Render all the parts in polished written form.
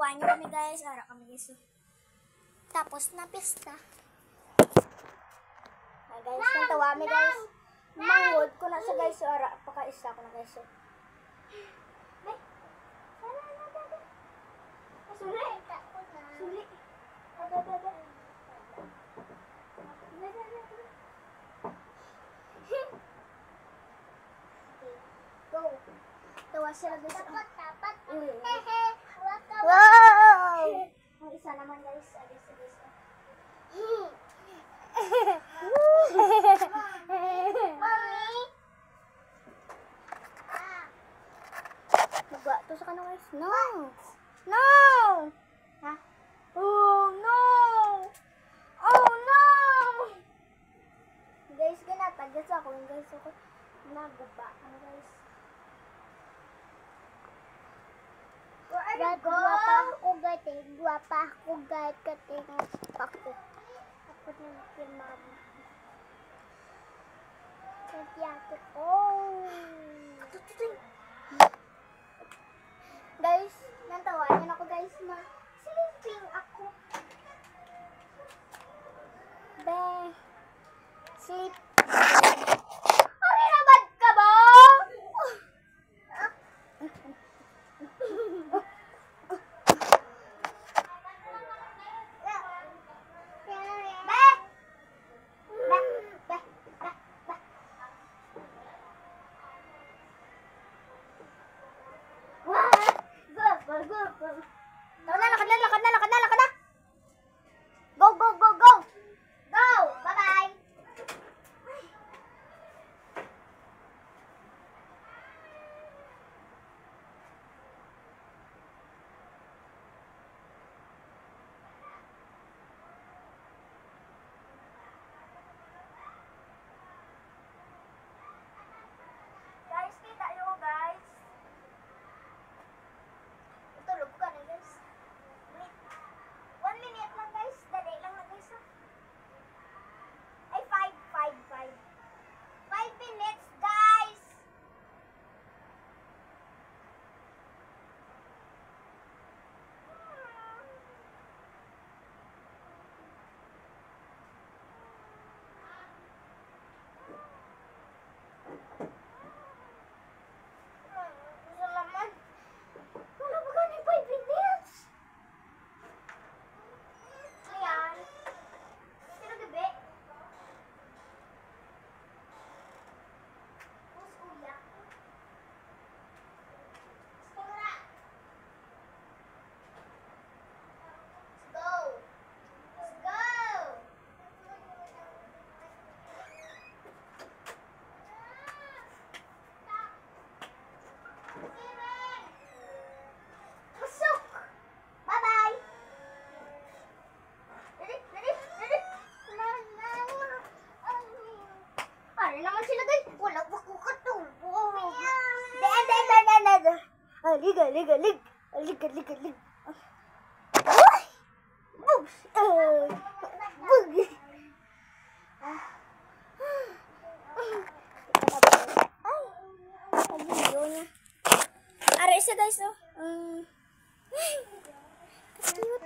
Tawain niyo kami guys. Ara kami guys. Tapos na pista. Guys, natawa kami guys. Mangod ko na sa guys. Ara, pakaisa ko na guys. Suli. Suli. Go. Tawa sila guys. Tapat. Wow! Ang isa naman guys. Alis. Mami. Magwa to sa kano guys. No. No. Ha? Oh no. Oh no. Guys, ginatagas ako guys. Ako naguba. Ano guys? Guwapa ako gating. Guwapa ako gating. Ako. Ako na si mama. Nanti ko. Guys, nantawanan ako guys na sleeping ako. Be. Sleep. Ari nabad ka ba? Lakad na. Go. Go. Bye-bye. Guys, kita nyo guys. Tulog ka na guys. 1 minute lang guys. Dali lang na guys. Ay, 5 minutes guys. Gusto naman. Wala ba ganun 5 minutes? Ayan. Sino gabi? Who's kuya? Skora! Let's go! Pasok! Bye-bye! Ano naman sila guys? Wala pa ko katulog. Lig. Ay! Bugs! Bug! Ay! Ang video niya. Ara isa guys, no? Cute.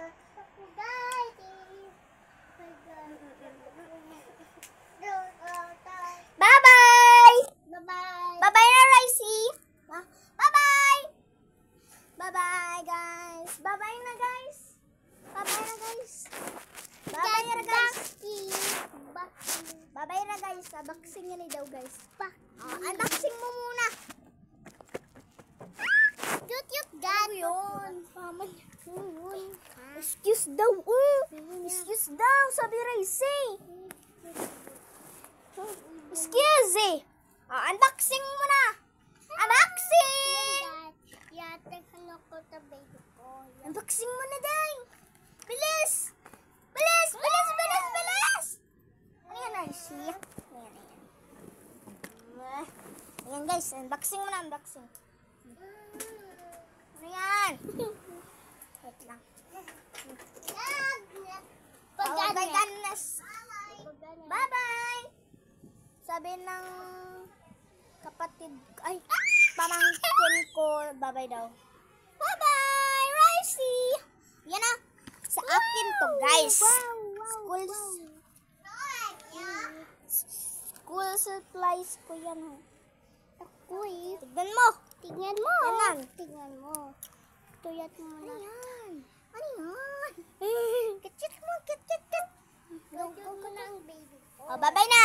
Bye-bye! Bye-bye na, Ricey! Bye-bye! Bye-bye, guys! Bye-bye na, guys! Bye-bye na, guys! Bye-bye na, guys! Bye-bye na, guys! Unboxing niya ni daw, guys. Unboxing mo muna! Cute, guys! Ano yun? Paman yun. Excuse daw, Excuse daw, sabi Ricey! Excuse eh! Unboxing mo na! Unboxing! Unboxing mo na, day! Bilis! Ano yan, Ricey? Ayan guys, unboxing mo na, unboxing. Ano yan? Wait lang. Bye-bye! Sabi ng kapatid, ay, pamangkin ko, bye-bye daw. Bye-bye, Ricey! supplies. School supplies ko yan. Uy, Tignan mo. tingnan mo. Yan. Tingnan mo. Tuyat mo na. Ayan. Ano yan? Kitchit mo, kit. Go na ang baby ko. Oh, bye-bye na.